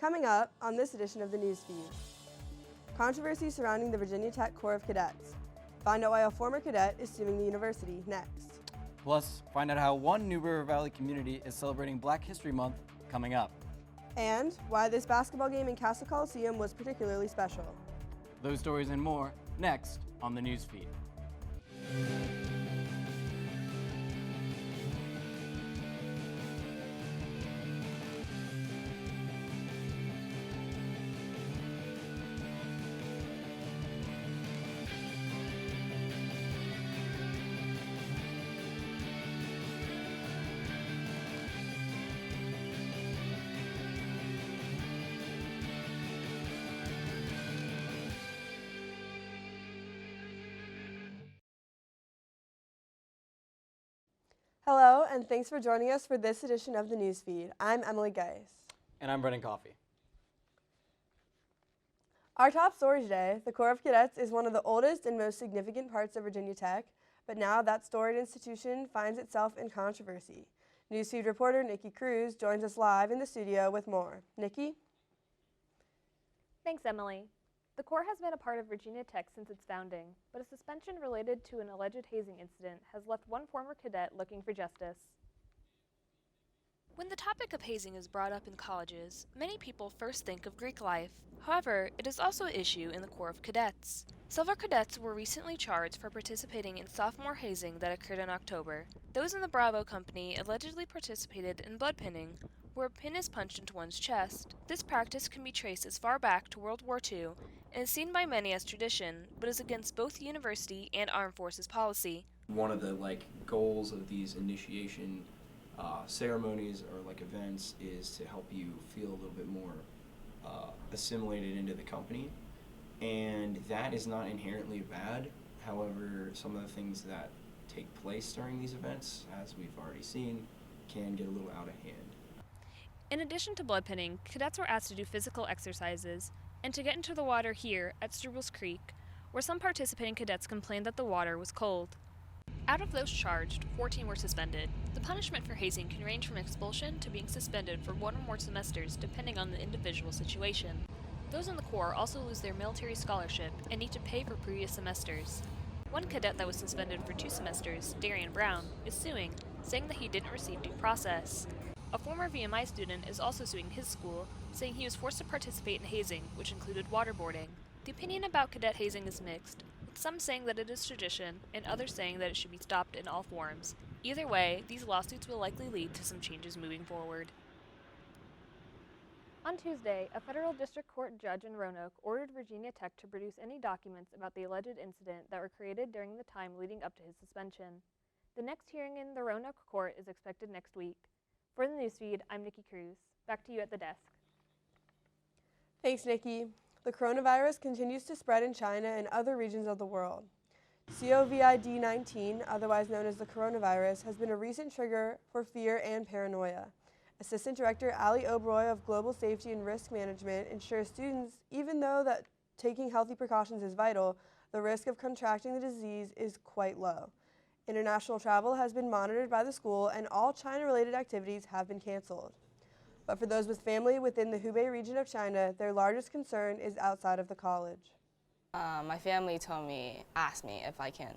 Coming up on this edition of the newsfeed, controversy surrounding the Virginia Tech Corps of Cadets. Find out why a former cadet is suing the university next. Plus, find out how one New River Valley community is celebrating Black History Month coming up. And why this basketball game in Castle Coliseum was particularly special. Those stories and more next on the newsfeed. Hello, and thanks for joining us for this edition of the newsfeed. I'm Emily Geis. And I'm Brendan Coffey. Our top story today, the Corps of Cadets is one of the oldest and most significant parts of Virginia Tech, but now that storied institution finds itself in controversy. Newsfeed reporter Nikki Cruz joins us live in the studio with more. Nikki? Thanks, Emily. The Corps has been a part of Virginia Tech since its founding, but a suspension related to an alleged hazing incident has left one former cadet looking for justice. When the topic of hazing is brought up in colleges, many people first think of Greek life. However, it is also an issue in the Corps of Cadets. Several cadets were recently charged for participating in sophomore hazing that occurred in October. Those in the Bravo Company allegedly participated in blood pinning, where a pin is punched into one's chest. This practice can be traced as far back to World War II and is seen by many as tradition, but is against both university and armed forces policy. One of the goals of these initiation ceremonies or events is to help you feel a little bit more assimilated into the company, and that is not inherently bad. However, some of the things that take place during these events, as we've already seen, can get a little out of hand. In addition to blood pinning, cadets were asked to do physical exercises and to get into the water here at Strubles Creek, where some participating cadets complained that the water was cold. Out of those charged, 14 were suspended. The punishment for hazing can range from expulsion to being suspended for 1 or more semesters, depending on the individual situation. Those in the Corps also lose their military scholarship and need to pay for previous semesters. One cadet that was suspended for 2 semesters, Darian Brown, is suing, saying that he didn't receive due process. A former VMI student is also suing his school, saying he was forced to participate in hazing, which included waterboarding. The opinion about cadet hazing is mixed, with some saying that it is tradition and others saying that it should be stopped in all forms. Either way, these lawsuits will likely lead to some changes moving forward. On Tuesday, a federal district court judge in Roanoke ordered Virginia Tech to produce any documents about the alleged incident that were created during the time leading up to his suspension. The next hearing in the Roanoke court is expected next week. For the newsfeed, I'm Nikki Cruz. Back to you at the desk. Thanks, Nikki. The coronavirus continues to spread in China and other regions of the world. COVID-19, otherwise known as the coronavirus, has been a recent trigger for fear and paranoia. Assistant Director Ali Obroy of Global Safety and Risk Management ensures students, even though that taking healthy precautions is vital, the risk of contracting the disease is quite low. International travel has been monitored by the school and all China-related activities have been canceled. But for those with family within the Hubei region of China, their largest concern is outside of the college. My family asked me if I can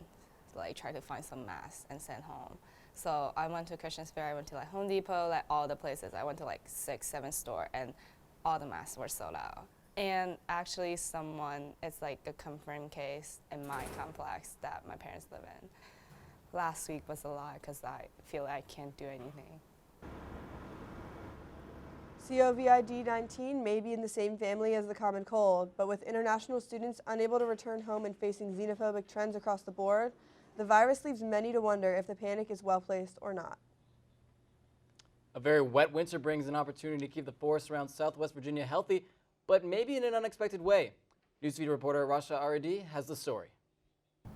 try to find some masks and send home. So I went to Christian's Fair, I went to Home Depot, all the places. I went to 6, 7 stores and all the masks were sold out. And actually it's a confirmed case in my complex that my parents live in. Last week was a lot because I feel like I can't do anything. COVID-19 may be in the same family as the common cold, but with international students unable to return home and facing xenophobic trends across the board, the virus leaves many to wonder if the panic is well placed or not. A very wet winter brings an opportunity to keep the forests around Southwest Virginia healthy, but maybe in an unexpected way. Newsfeed reporter Rasha Aradi has the story.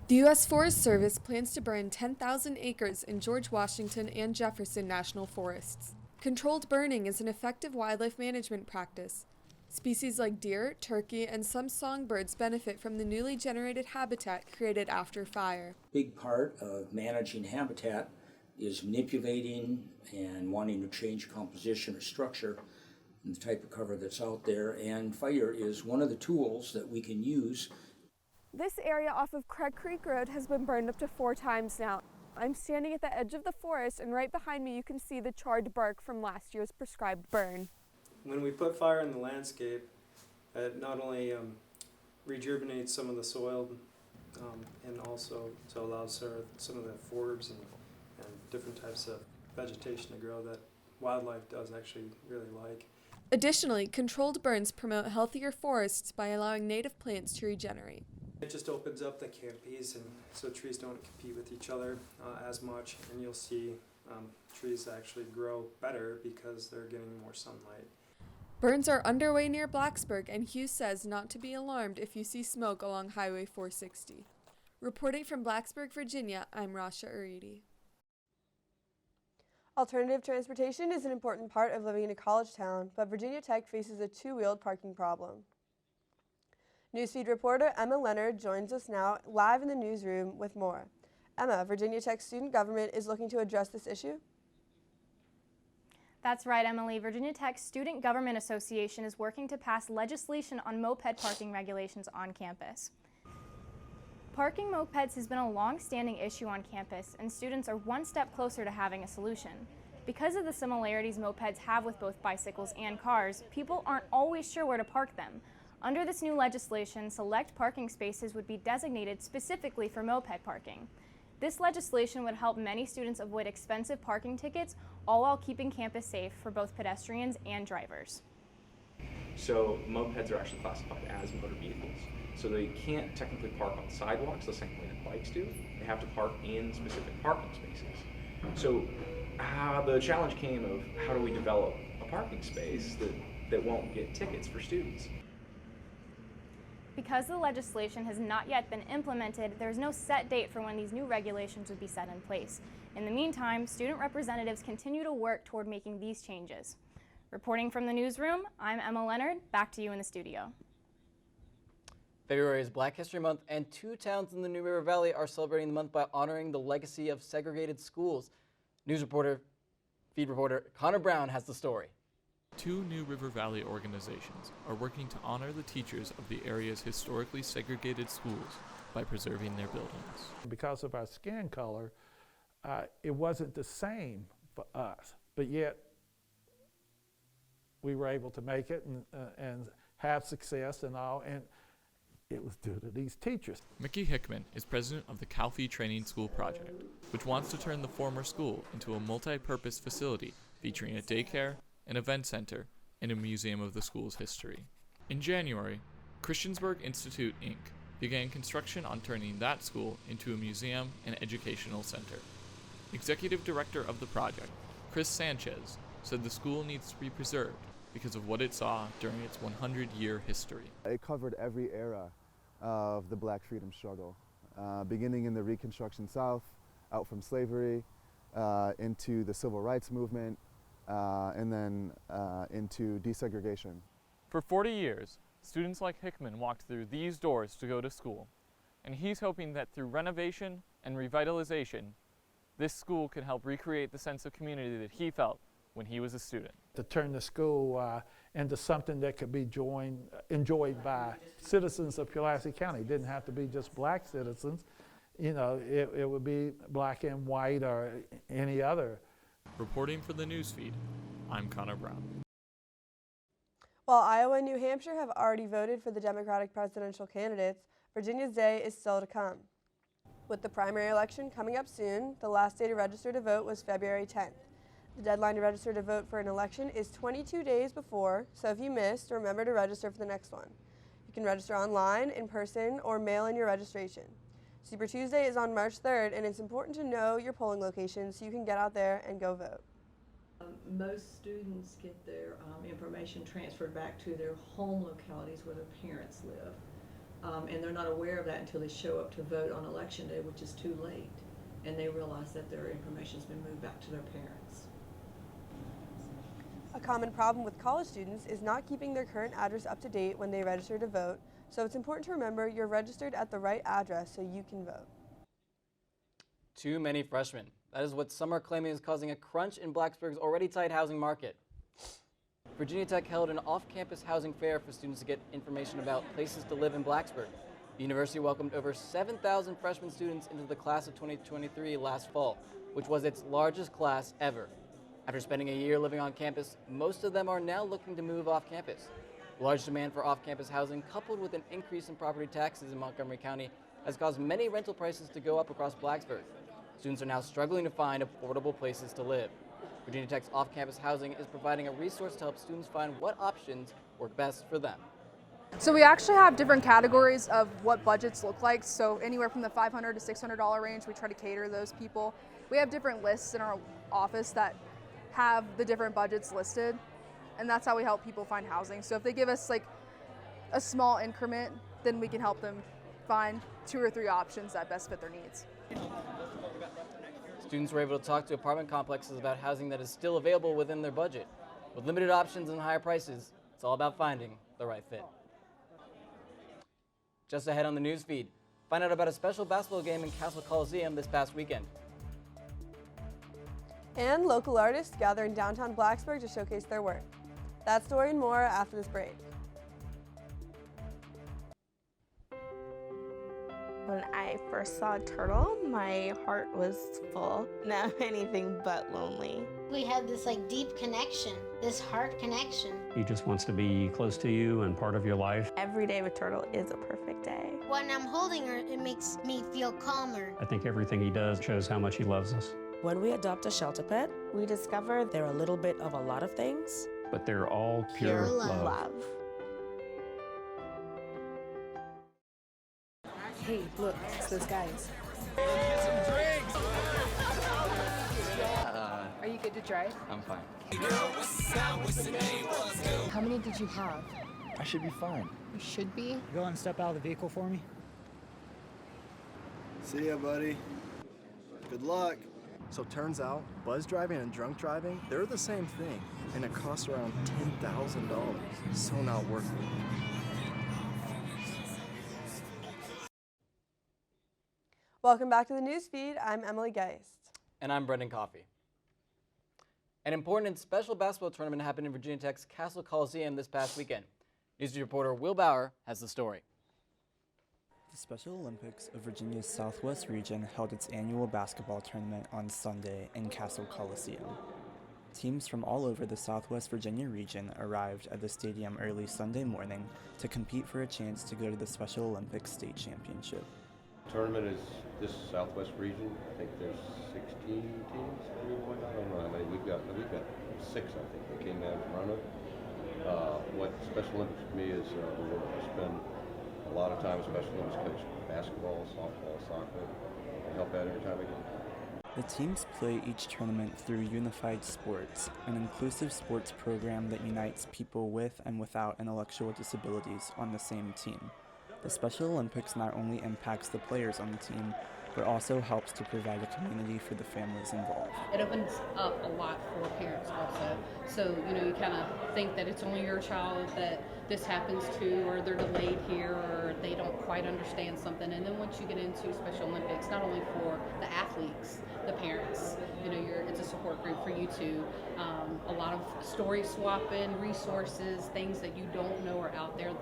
The U.S. Forest Service plans to burn 10,000 acres in George Washington and Jefferson National Forests. Controlled burning is an effective wildlife management practice. Species like deer, turkey, and some songbirds benefit from the newly generated habitat created after fire. Big part of managing habitat is manipulating and wanting to change composition or structure and the type of cover that's out there, and fire is one of the tools that we can use. This area off of Craig Creek Road has been burned up to 4 times now. I'm standing at the edge of the forest, and right behind me you can see the charred bark from last year's prescribed burn. When we put fire in the landscape, it not only rejuvenates some of the soil and also so allows some of the forbs and different types of vegetation to grow that wildlife does actually really like. Additionally, controlled burns promote healthier forests by allowing native plants to regenerate. It just opens up the canopies, and so trees don't compete with each other as much, and you'll see trees actually grow better because they're getting more sunlight. Burns are underway near Blacksburg, and Hughes says not to be alarmed if you see smoke along Highway 460. Reporting from Blacksburg, Virginia, I'm Rasha Aridi. Alternative transportation is an important part of living in a college town, but Virginia Tech faces a two-wheeled parking problem. Newsfeed reporter Emma Leonard joins us now live in the newsroom with more. Emma, Virginia Tech student government is looking to address this issue? That's right, Emily. Virginia Tech Student Government Association is working to pass legislation on moped parking regulations on campus. Parking mopeds has been a long-standing issue on campus, and students are one step closer to having a solution. Because of the similarities mopeds have with both bicycles and cars, people aren't always sure where to park them. Under this new legislation, select parking spaces would be designated specifically for moped parking. This legislation would help many students avoid expensive parking tickets, all while keeping campus safe for both pedestrians and drivers. So mopeds are actually classified as motor vehicles. So they can't technically park on sidewalks the same way that bikes do. They have to park in specific parking spaces. So the challenge came of how do we develop a parking space that won't get tickets for students? Because the legislation has not yet been implemented, there's no set date for when these new regulations would be set in place. In the meantime, student representatives continue to work toward making these changes. Reporting from the newsroom, I'm Emma Leonard. Back to you in the studio. February is Black History Month, and 2 towns in the New River Valley are celebrating the month by honoring the legacy of segregated schools. Feed reporter Connor Brown has the story. 2 New River Valley organizations are working to honor the teachers of the area's historically segregated schools by preserving their buildings. Because of our skin color, it wasn't the same for us, but yet we were able to make it and have success and all, and it was due to these teachers. Mickey Hickman is president of the Calfee Training School Project, which wants to turn the former school into a multi-purpose facility featuring a daycare, an event center, and a museum of the school's history. In January, Christiansburg Institute, Inc. began construction on turning that school into a museum and educational center. Executive director of the project, Chris Sanchez, said the school needs to be preserved because of what it saw during its 100-year history. It covered every era of the Black freedom struggle, beginning in the Reconstruction South, out from slavery, into the Civil Rights Movement, and then into desegregation. For 40 years, students like Hickman walked through these doors to go to school, and he's hoping that through renovation and revitalization, this school can help recreate the sense of community that he felt when he was a student. To turn the school into something that could be enjoyed by citizens of Pulaski County. It didn't have to be just black citizens. You know, it would be black and white or any other. Reporting for the newsfeed, I'm Connor Brown. While Iowa and New Hampshire have already voted for the Democratic presidential candidates, Virginia's day is still to come. With the primary election coming up soon, the last day to register to vote was February 10th. The deadline to register to vote for an election is 22 days before, so if you missed, remember to register for the next one. You can register online, in person, or mail in your registration. Super Tuesday is on March 3rd, and it's important to know your polling location so you can get out there and go vote. Most students get their information transferred back to their home localities where their parents live. And they're not aware of that until they show up to vote on election day, which is too late, and they realize that their information's been moved back to their parents. A common problem with college students is not keeping their current address up to date when they register to vote, so it's important to remember you're registered at the right address so you can vote. Too many freshmen. That is what some are claiming is causing a crunch in Blacksburg's already tight housing market. Virginia Tech held an off-campus housing fair for students to get information about places to live in Blacksburg. The university welcomed over 7,000 freshman students into the class of 2023 last fall, which was its largest class ever. After spending a year living on campus, most of them are now looking to move off campus. The large demand for off-campus housing, coupled with an increase in property taxes in Montgomery County, has caused many rental prices to go up across Blacksburg. Students are now struggling to find affordable places to live. Virginia Tech's off-campus housing is providing a resource to help students find what options work best for them. So we actually have different categories of what budgets look like. So anywhere from the $500 to $600 range, we try to cater to those people. We have different lists in our office that have the different budgets listed, and that's how we help people find housing. So if they give us like a small increment, then we can help them find 2 or 3 options that best fit their needs. Students were able to talk to apartment complexes about housing that is still available within their budget. With limited options and higher prices, it's all about finding the right fit. Just ahead on the news feed, find out about a special basketball game in Castle Coliseum this past weekend. And local artists gather in downtown Blacksburg to showcase their work. That story and more after this break. When I first saw a turtle, my heart was full, not anything but lonely. We have this deep connection, this heart connection. He just wants to be close to you and part of your life. Every day with turtle is a perfect day. When I'm holding her, it makes me feel calmer. I think everything he does shows how much he loves us. When we adopt a shelter pet, we discover they're a little bit of a lot of things. But they're all pure love. Hey, look, it's those guys. Are you good to drive? I'm fine. How many did you have? I should be fine. You should be. Go and step out of the vehicle for me. See ya, buddy. Good luck. So turns out, buzz driving and drunk driving, they're the same thing, and it costs around $10,000. So not worth it. Welcome back to the news feed. I'm Emily Geist. And I'm Brendan Coffey. An important and special basketball tournament happened in Virginia Tech's Castle Coliseum this past weekend. News reporter Will Bauer has the story. The Special Olympics of Virginia's Southwest region held its annual basketball tournament on Sunday in Castle Coliseum. Teams from all over the Southwest Virginia region arrived at the stadium early Sunday morning to compete for a chance to go to the Special Olympics State Championship. The tournament is this Southwest region. I think there's 16 teams. I don't know how many. We've got 6, I think, that came out of Roanoke. What Special Olympics to me is I spend a lot of time with Special Olympics coach basketball, softball, soccer. I help out every time I can. The teams play each tournament through Unified Sports, an inclusive sports program that unites people with and without intellectual disabilities on the same team. The Special Olympics not only impacts the players on the team, but also helps to provide a community for the families involved. It opens up a lot for parents also. So, you kind of think that it's only your child that this happens to, or they're delayed here, or they don't quite understand something. And then once you get into Special Olympics, not only for the athletes, the parents, it's a support group for you too. A lot of story swapping, resources, things that you don't know are out there.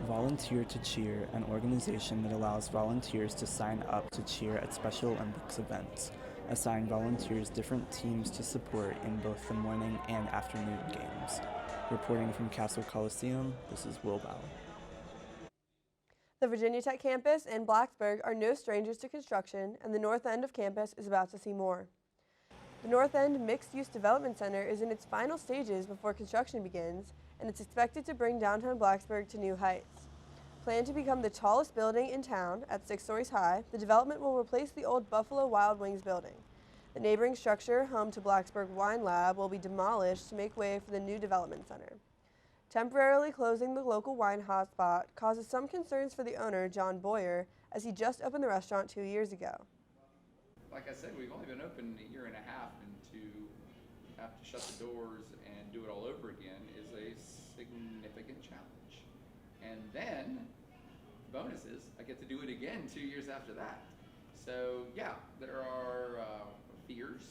Volunteer to Cheer, an organization that allows volunteers to sign up to cheer at Special Olympics events, assign volunteers different teams to support in both the morning and afternoon games. Reporting from Castle Coliseum, this is Will Bauer. The Virginia Tech campus and Blacksburg are no strangers to construction, and the north end of campus is about to see more. The North End Mixed-Use Development Center is in its final stages before construction begins, and it's expected to bring downtown Blacksburg to new heights. Planned to become the tallest building in town at 6 stories high, the development will replace the old Buffalo Wild Wings building. The neighboring structure, home to Blacksburg Wine Lab, will be demolished to make way for the new development center. Temporarily closing the local wine hotspot causes some concerns for the owner, John Boyer, as he just opened the restaurant 2 years ago. Like I said, we've only been open a year and a half, and to have to shut the doors and do it all over again is a significant challenge. And then, bonus is, I get to do it again 2 years after that. So yeah, there are fears.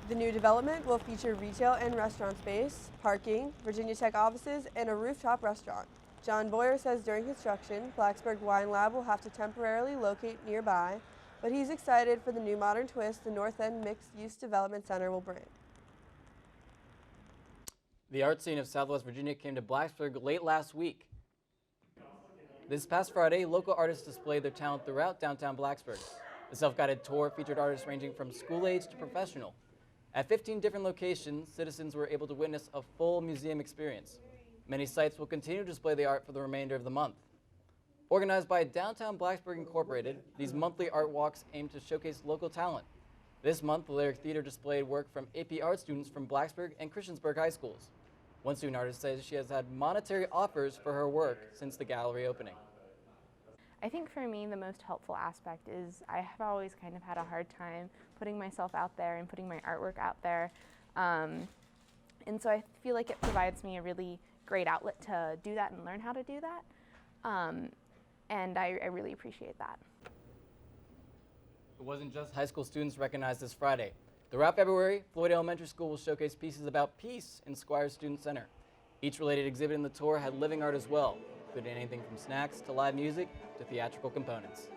The new development will feature retail and restaurant space, parking, Virginia Tech offices, and a rooftop restaurant. John Boyer says during construction, Blacksburg Wine Lab will have to temporarily locate nearby, but he's excited for the new modern twist the North End Mixed-Use Development Center will bring. The art scene of Southwest Virginia came to Blacksburg late last week. This past Friday, local artists displayed their talent throughout downtown Blacksburg. The self-guided tour featured artists ranging from school-age to professional. At 15 different locations, citizens were able to witness a full museum experience. Many sites will continue to display the art for the remainder of the month. Organized by Downtown Blacksburg Incorporated, these monthly art walks aim to showcase local talent. This month, the Lyric Theater displayed work from AP art students from Blacksburg and Christiansburg High Schools. One student artist says she has had monetary offers for her work since the gallery opening. I think for me the most helpful aspect is I have always kind of had a hard time putting myself out there and putting my artwork out there. And so I feel like it provides me a really great outlet to do that and learn how to do that. And I really appreciate that. It wasn't just high school students recognized this Friday. Throughout February, Floyd Elementary School will showcase pieces about peace in Squire Student Center. Each related exhibit in the tour had living art as well, including anything from snacks to live music to theatrical components.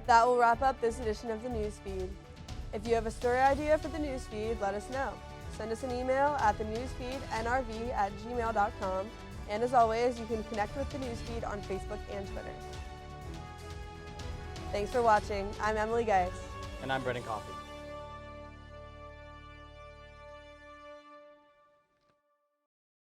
That will wrap up this edition of the Newsfeed. If you have a story idea for the Newsfeed, let us know. Send us an email at thenewsfeednrv@gmail.com. And as always, you can connect with the Newsfeed on Facebook and Twitter. Thanks for watching. I'm Emily Geis. And I'm Brendan Coffey.